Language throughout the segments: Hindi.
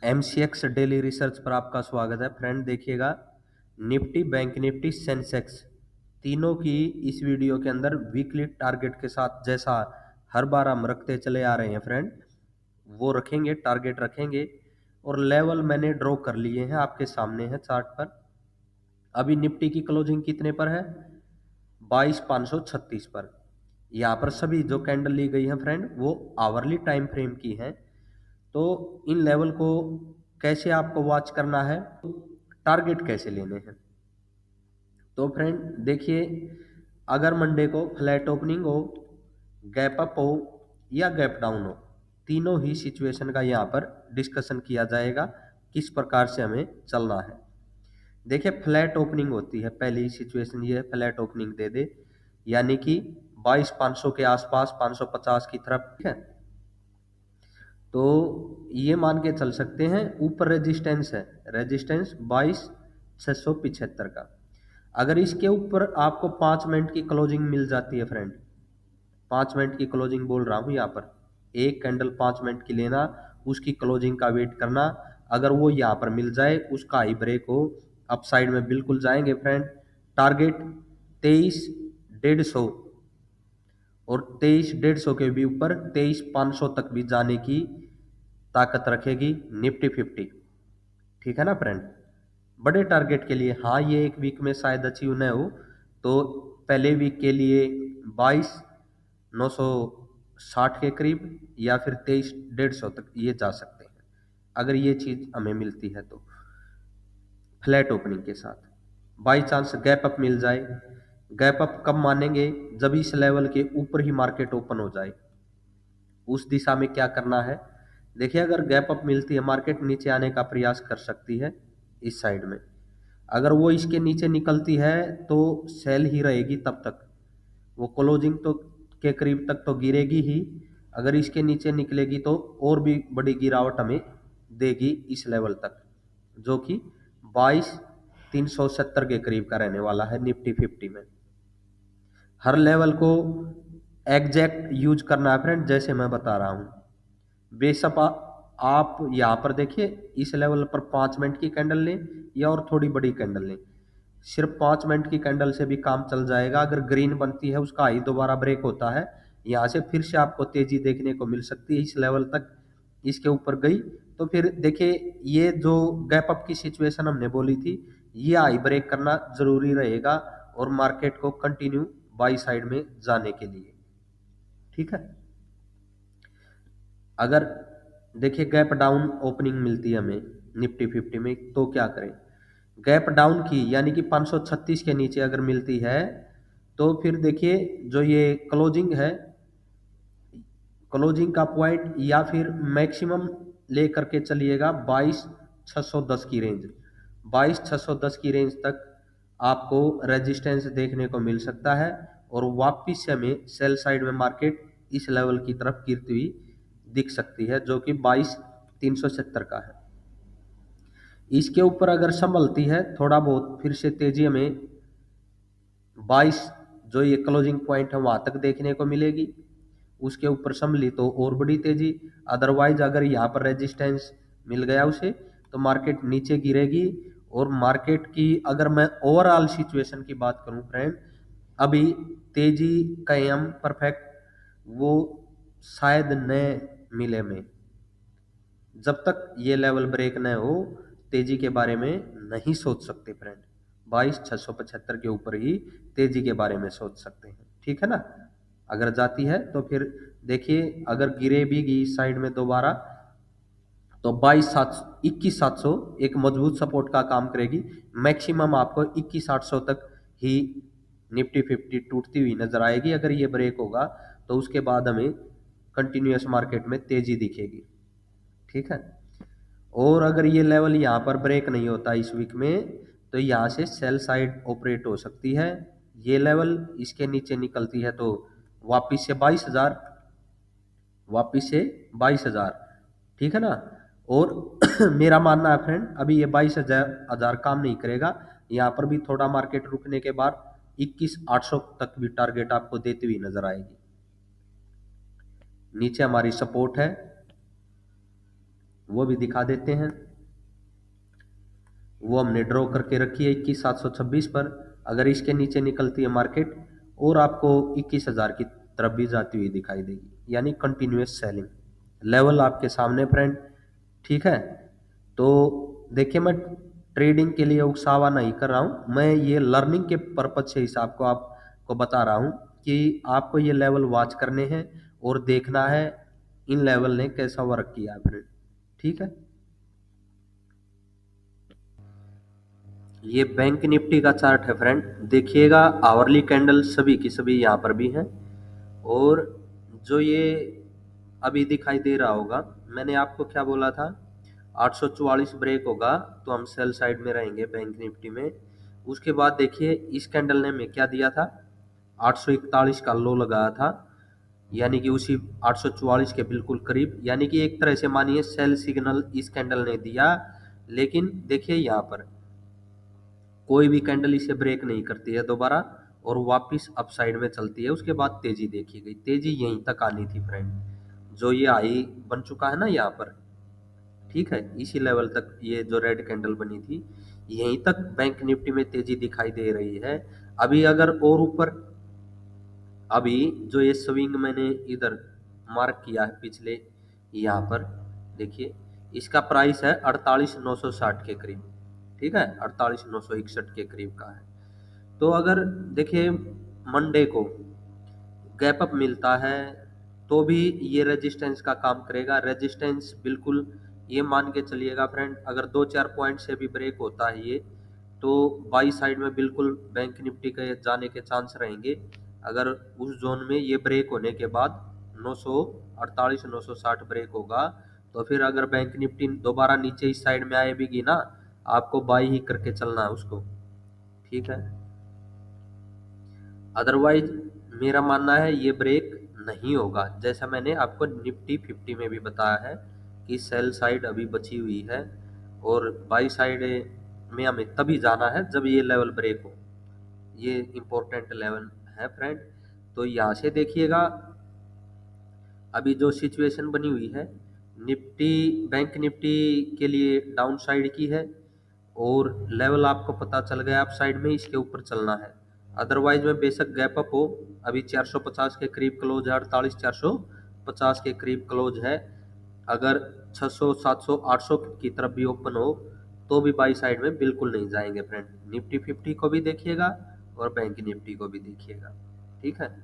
एमसीएक्स डेली रिसर्च पर आपका स्वागत है फ्रेंड। देखिएगा, निफ्टी, बैंक निफ्टी, सेंसेक्स तीनों की इस वीडियो के अंदर वीकली टारगेट के साथ, जैसा हर बार हम रखते चले आ रहे हैं फ्रेंड, वो रखेंगे, टारगेट रखेंगे। और लेवल मैंने ड्रॉ कर लिए हैं, आपके सामने है चार्ट पर। अभी निफ्टी की क्लोजिंग कितने पर है? 22,536 पर। यहाँ पर सभी जो कैंडल ली गई है फ्रेंड, वो आवरली टाइम फ्रेम की है। तो इन लेवल को कैसे आपको वॉच करना है, टारगेट कैसे लेने हैं, तो फ्रेंड देखिए, अगर मंडे को फ्लैट ओपनिंग हो, गैप अप हो या गैप डाउन हो, तीनों ही सिचुएशन का यहाँ पर डिस्कशन किया जाएगा, किस प्रकार से हमें चलना है। देखिए, फ्लैट ओपनिंग होती है, पहली सिचुएशन ये है, फ्लैट ओपनिंग दे दे, यानी कि 22,500 के आसपास, 550 की तरफ, ठीक है। तो ये मान के चल सकते हैं, ऊपर रेजिस्टेंस है, रेजिस्टेंस 22,675 का। अगर इसके ऊपर आपको 5 मिनट की क्लोजिंग मिल जाती है फ्रेंड, 5 मिनट की क्लोजिंग बोल रहा हूं यहाँ पर, एक कैंडल 5 मिनट की लेना, उसकी क्लोजिंग का वेट करना। अगर वो यहाँ पर मिल जाए, उसका हाई ब्रेक हो, अप साइड में बिल्कुल जाएंगे फ्रेंड। टारगेट 23,150 और 23,150 के भी ऊपर 23,500 तक भी जाने की ताकत रखेगी निफ्टी 50, ठीक है ना फ्रेंड। बड़े टारगेट के लिए, हाँ, ये एक वीक में शायद अचीव न हो, तो पहले वीक के लिए 22,960 के करीब या फिर 23,150 तक ये जा सकते हैं, अगर ये चीज हमें मिलती है तो। फ्लैट ओपनिंग के साथ बाई चांस गैप अप मिल जाए, गैप अप कब मानेंगे? जब इस लेवल के ऊपर ही मार्केट ओपन हो जाए। उस दिशा में क्या करना है? देखिए, अगर गैप अप मिलती है, मार्केट नीचे आने का प्रयास कर सकती है इस साइड में। अगर वो इसके नीचे निकलती है तो सेल ही रहेगी तब तक, वो क्लोजिंग तो के करीब तक तो गिरेगी ही। अगर इसके नीचे निकलेगी तो और भी बड़ी गिरावट हमें देगी इस लेवल तक, जो कि 22,370 के करीब का रहने वाला है निफ्टी 50 में। हर लेवल को एग्जैक्ट यूज करना है फ्रेंड, जैसे मैं बता रहा हूँ। बेशक आप यहाँ पर देखिए, इस लेवल पर 5 मिनट की कैंडल लें या और थोड़ी बड़ी कैंडल लें, सिर्फ 5 मिनट की कैंडल से भी काम चल जाएगा। अगर ग्रीन बनती है, उसका हाई दोबारा ब्रेक होता है, यहाँ से फिर से आपको तेजी देखने को मिल सकती है इस लेवल तक। इसके ऊपर गई तो फिर देखिए, ये जो गैप अप की सिचुएशन हमने बोली थी, ये हाई ब्रेक करना जरूरी रहेगा और मार्केट को कंटिन्यू बाई साइड में जाने के लिए, ठीक है। अगर देखिए गैप डाउन ओपनिंग मिलती है हमें निफ्टी 50 में, तो क्या करें? गैप डाउन की, यानी कि 536 के नीचे अगर मिलती है, तो फिर देखिए, जो ये क्लोजिंग है, क्लोजिंग का पॉइंट या फिर मैक्सिमम ले करके चलिएगा 22,610 की रेंज, 22,610 की रेंज तक आपको रेजिस्टेंस देखने को मिल सकता है। और वापिस से हमें सेल साइड में मार्केट इस लेवल की तरफ गिरती हुई दिख सकती है, जो कि 22,370 का है। इसके ऊपर अगर संभलती है थोड़ा बहुत, फिर से तेजी हमें 22, जो ये क्लोजिंग पॉइंट है, वहां तक देखने को मिलेगी। उसके ऊपर संभली तो और बड़ी तेजी। अदरवाइज अगर यहाँ पर रेजिस्टेंस मिल गया उसे, तो मार्केट नीचे गिरेगी। और मार्केट की अगर मैं ओवरऑल सिचुएशन की बात करूं फ्रेंड, अभी तेजी का हम परफेक्ट वो शायद न मिले में, जब तक ये लेवल ब्रेक न हो, तेजी के बारे में नहीं सोच सकते फ्रेंड। 22,675 के ऊपर ही तेजी के बारे में सोच सकते हैं, ठीक है ना। अगर जाती है तो फिर देखिए, अगर गिरे भी गई इस साइड में दोबारा, तो 21,700 एक मजबूत सपोर्ट का काम करेगी। मैक्सिमम आपको 21,800 तक ही निफ्टी 50 टूटती हुई नजर आएगी। अगर ये ब्रेक होगा तो उसके बाद हमें कंटिन्यूअस मार्केट में तेजी दिखेगी, ठीक है। और अगर ये लेवल यहाँ पर ब्रेक नहीं होता इस वीक में, तो यहाँ से सेल साइड ऑपरेट हो सकती है। ये लेवल इसके नीचे निकलती है तो वापिस से 22,000, वापिस से 22,000, ठीक है ना। और मेरा मानना है फ्रेंड, अभी ये 22,000 काम नहीं करेगा। यहाँ पर भी थोड़ा मार्केट रुकने के बाद 21,800 तक भी टारगेट आपको देती हुई नजर आएगी। नीचे हमारी सपोर्ट है वो भी दिखा देते हैं। वो हमने ड्रॉ करके रखी है 21,726 पर। अगर इसके नीचे निकलती है मार्केट और आपको 21,000 की तरफ भी जाती हुई दिखाई देगी, यानी कंटिन्यूस सेलिंग। लेवल आपके सामने फ्रेंड, ठीक है। तो देखिए, मैं ट्रेडिंग के लिए उकसावा नहीं कर रहा हूं, मैं ये लर्निंग के पर्पज से हिसाब को आपको बता रहा हूं कि आपको ये लेवल वॉच करने हैं और देखना है इन लेवल ने कैसा वर्क किया है फ्रेंड, ठीक है। ये बैंक निफ्टी का चार्ट है फ्रेंड, देखिएगा आवरली कैंडल सभी की सभी यहाँ पर भी हैं। और जो ये अभी दिखाई दे रहा होगा, मैंने आपको क्या बोला था, 844 ब्रेक होगा तो हम सेल साइड में रहेंगे बैंक निफ्टी में। उसके बाद देखिए इस कैंडल ने में क्या दिया था, 841 का लो लगाया था, यानी कि उसी 844 के बिल्कुल करीब, यानी कि एक तरह से मानिए सेल सिग्नल इस कैंडल ने दिया। लेकिन देखिए यहाँ पर कोई भी कैंडल इसे ब्रेक नहीं करती है दोबारा और वापस अपसाइड में चलती है। उसके बाद तेजी देखी गई, तेजी यहीं तक आनी थी फ्रेंड, जो ये आई बन चुका है ना यहाँ पर, ठीक है। इसी लेवल तक ये जो रेड कैंडल बनी थी, यहीं तक बैंक निफ्टी में तेजी दिखाई दे रही है। अभी अगर और ऊपर, अभी जो ये स्विंग मैंने इधर मार्क किया है पिछले, यहाँ पर देखिए इसका प्राइस है 48,960 के करीब, ठीक है, 48,961 के करीब का है। तो अगर देखिए मंडे को गैप अप मिलता है तो भी ये रेजिस्टेंस का काम करेगा। रेजिस्टेंस बिल्कुल ये मान के चलिएगा फ्रेंड, अगर 2-4 पॉइंट से भी ब्रेक होता है ये, तो बाई साइड में बिल्कुल बैंक निफ्टी के जाने के चांस रहेंगे। अगर उस जोन में ये ब्रेक होने के बाद 948 960 ब्रेक होगा, तो फिर अगर बैंक निफ्टी दोबारा नीचे इस साइड में आएगी ना, आपको बाई ही करके चलना है उसको, ठीक है। अदरवाइज मेरा मानना है ये ब्रेक नहीं होगा, जैसा मैंने आपको निफ्टी 50 में भी बताया है कि सेल साइड अभी बची हुई है और बाई साइड में हमें तभी जाना है जब ये लेवल ब्रेक हो। ये इंपॉर्टेंट लेवल है फ्रेंड। तो यहाँ से देखिएगा अभी जो सिचुएशन बनी हुई है, निफ्टी बैंक निफ्टी के लिए डाउन साइड की है और लेवल आपको पता चल गया अप साइड में, इसके ऊपर चलना है। अदरवाइज में बेशक गैप अप हो, अभी 450 के करीब क्लोज है, 48 450 के करीब क्लोज है। अगर 600 700 800 की तरफ भी ओपन हो तो भी बाई साइड में बिल्कुल नहीं जाएंगे फ्रेंड। निफ्टी 50 को भी देखिएगा और बैंक निफ्टी को भी देखिएगा, ठीक है।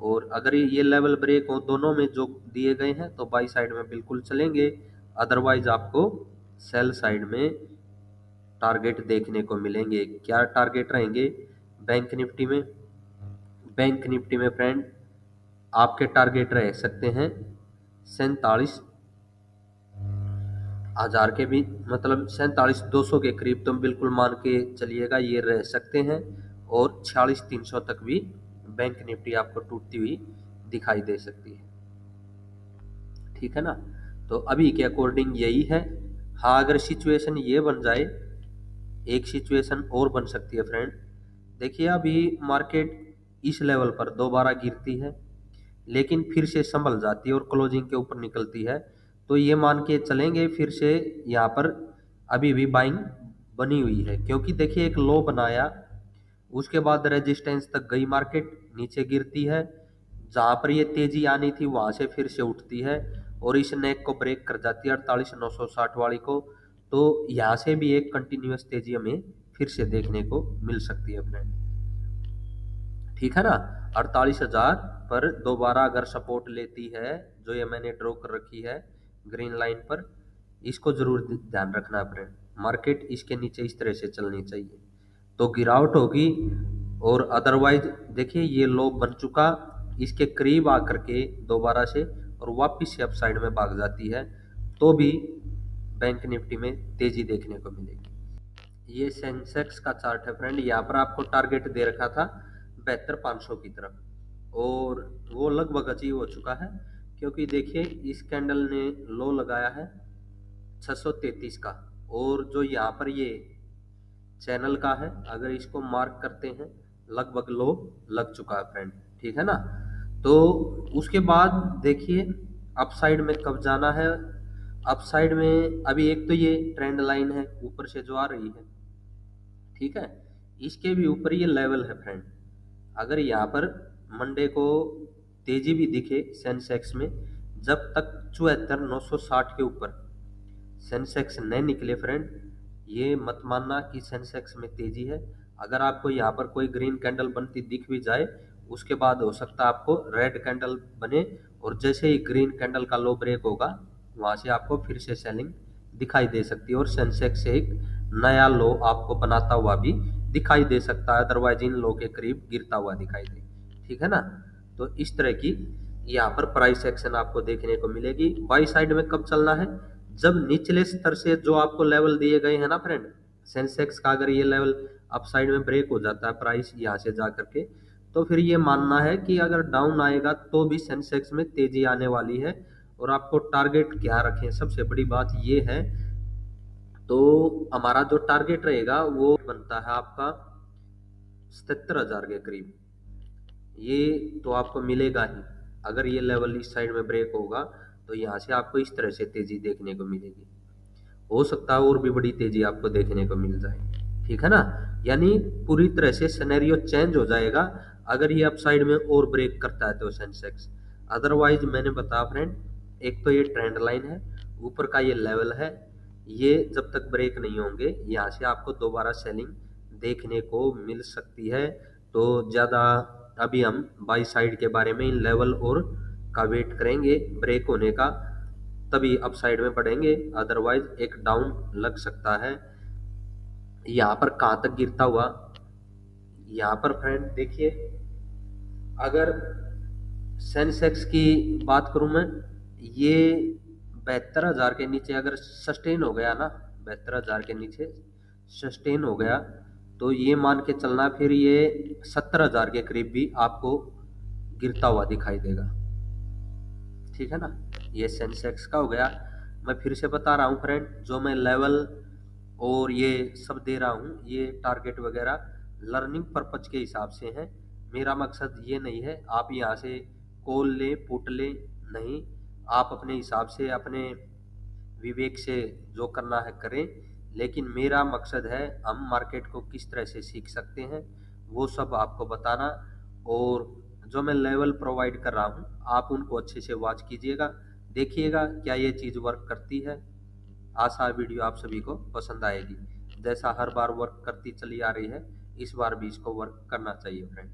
और अगर ये लेवल ब्रेक हो दोनों में जो दिए गए हैं तो बाई साइड में बिल्कुल चलेंगे। अदरवाइज आपको सेल साइड में टारगेट देखने को मिलेंगे। क्या टारगेट रहेंगे बैंक निफ्टी में? बैंक निफ्टी में फ्रेंड आपके टारगेट रह सकते हैं 47,000 के भी, मतलब 47,200 के करीब तो बिल्कुल मान के चलिएगा ये रह सकते हैं। और 46,300 तक भी बैंक निफ्टी आपको टूटती हुई दिखाई दे सकती है, ठीक है ना। तो अभी के अकॉर्डिंग यही है। हाँ, अगर सिचुएशन ये बन जाए, एक सिचुएशन और बन सकती है फ्रेंड। देखिए अभी मार्केट इस लेवल पर दोबारा गिरती है लेकिन फिर से संभल जाती है और क्लोजिंग के ऊपर निकलती है, तो ये मान के चलेंगे फिर से यहाँ पर अभी भी बाइंग बनी हुई है। क्योंकि देखिए एक लो बनाया, उसके बाद रेजिस्टेंस तक गई मार्केट, नीचे गिरती है, जहाँ पर ये तेजी आनी थी वहां से फिर से उठती है और इस नेक को ब्रेक कर जाती है 48,960 वाली को। तो यहाँ से भी एक कंटिन्यूअस तेजी हमें फिर से देखने को मिल सकती है फ्रेंड, ठीक है ना। 48,000 पर दोबारा अगर सपोर्ट लेती है, जो ये मैंने ड्रॉ कर रखी है ग्रीन लाइन पर, इसको जरूर ध्यान रखना फ्रेंड। मार्केट इसके नीचे इस तरह से चलनी चाहिए तो गिरावट होगी। और अदरवाइज देखिए ये लो बन चुका, इसके करीब आकर के दोबारा से और वापस से अपसाइड में भाग जाती है तो भी बैंक निफ्टी में तेजी देखने को मिलेगी। ये सेंसेक्स का चार्ट है फ्रेंड, यहाँ पर आपको टारगेट दे रखा था 72,500 की तरफ और वो लगभग अचीव हो चुका है। क्योंकि देखिए इस कैंडल ने लो लगाया है 633 का और जो यहाँ पर ये चैनल का है, अगर इसको मार्क करते हैं लगभग लो लग चुका है फ्रेंड, ठीक है ना। तो उसके बाद देखिए अपसाइड में कब जाना है, अपसाइड में अभी एक तो ये ट्रेंड लाइन है ऊपर से जो आ रही है, ठीक है, इसके भी ऊपर ये लेवल है फ्रेंड। अगर यहाँ पर मंडे को तेजी भी दिखे सेंसेक्स में, जब तक 74,960 के ऊपर सेंसेक्स न निकले फ्रेंड, ये मत मानना कि सेंसेक्स में तेजी है। अगर आपको यहाँ पर कोई ग्रीन कैंडल बनती दिख भी जाए, उसके बाद हो सकता है आपको रेड कैंडल बने, और जैसे ही ग्रीन कैंडल का लो ब्रेक होगा, वहां से आपको फिर से सेलिंग दिखाई दे सकती है और सेंसेक्स से एक नया लो आपको बनाता हुआ भी दिखाई दे सकता है, अदरवाइज इन लो के करीब गिरता हुआ दिखाई दे, ठीक है ना। तो इस तरह की यहाँ पर प्राइस एक्शन आपको देखने को मिलेगी। बाई साइड में कब चलना है, जब निचले स्तर से जो आपको लेवल दिए गए हैं ना फ्रेंड, सेंसेक्स का अगर ये लेवल अप साइड में ब्रेक हो जाता है प्राइस यहाँ से जा करके, तो फिर ये मानना है कि अगर डाउन आएगा तो भी सेंसेक्स में तेजी आने वाली है। और आपको टारगेट क्या रखें, सबसे बड़ी बात ये है, तो हमारा जो टारगेट रहेगा वो बनता है आपका 77,000 के करीब। ये तो आपको मिलेगा ही, अगर ये लेवल इस साइड में ब्रेक होगा तो यहाँ से आपको इस तरह से तेजी देखने को मिलेगी। हो सकता है और भी बड़ी तेजी आपको देखने को मिल जाए, ठीक है ना। यानी पूरी तरह से सिनेरियो चेंज हो जाएगा अगर ये अपसाइड में और ब्रेक करता है तो सेंसेक्स। अदरवाइज मैंने बताया फ्रेंड, एक तो ये ट्रेंड लाइन है, ऊपर का ये लेवल है, ये जब तक ब्रेक नहीं होंगे यहाँ से आपको दोबारा सेलिंग देखने को मिल सकती है। तो ज़्यादा अभी हम बाई साइड के बारे में इन लेवल और का वेट करेंगे ब्रेक होने का, तभी अप साइड में बढ़ेंगे, अदरवाइज एक डाउन लग सकता है। यहाँ पर कहाँ तक गिरता हुआ, यहाँ पर फ्रेंड देखिए, अगर सेंसेक्स की बात करूं मैं, ये 72,000 के नीचे अगर सस्टेन हो गया ना, 72,000 के नीचे सस्टेन हो गया, तो ये मान के चलना फिर ये 70,000 के करीब भी आपको गिरता हुआ दिखाई देगा, ठीक है ना। ये सेंसेक्स का हो गया। मैं फिर से बता रहा हूँ फ्रेंड, जो मैं लेवल और ये सब दे रहा हूँ, ये टारगेट वगैरह लर्निंग पर्पज के हिसाब से है। मेरा मकसद ये नहीं है आप यहाँ से कॉल लें पुट लें, नहीं, आप अपने हिसाब से अपने विवेक से जो करना है करें, लेकिन मेरा मकसद है हम मार्केट को किस तरह से सीख सकते हैं वो सब आपको बताना। और जो मैं लेवल प्रोवाइड कर रहा हूँ आप उनको अच्छे से वॉच कीजिएगा, देखिएगा क्या ये चीज़ वर्क करती है। आशा है वीडियो आप सभी को पसंद आएगी, जैसा हर बार वर्क करती चली आ रही है, इस बार भी इसको वर्क करना चाहिए फ्रेंड।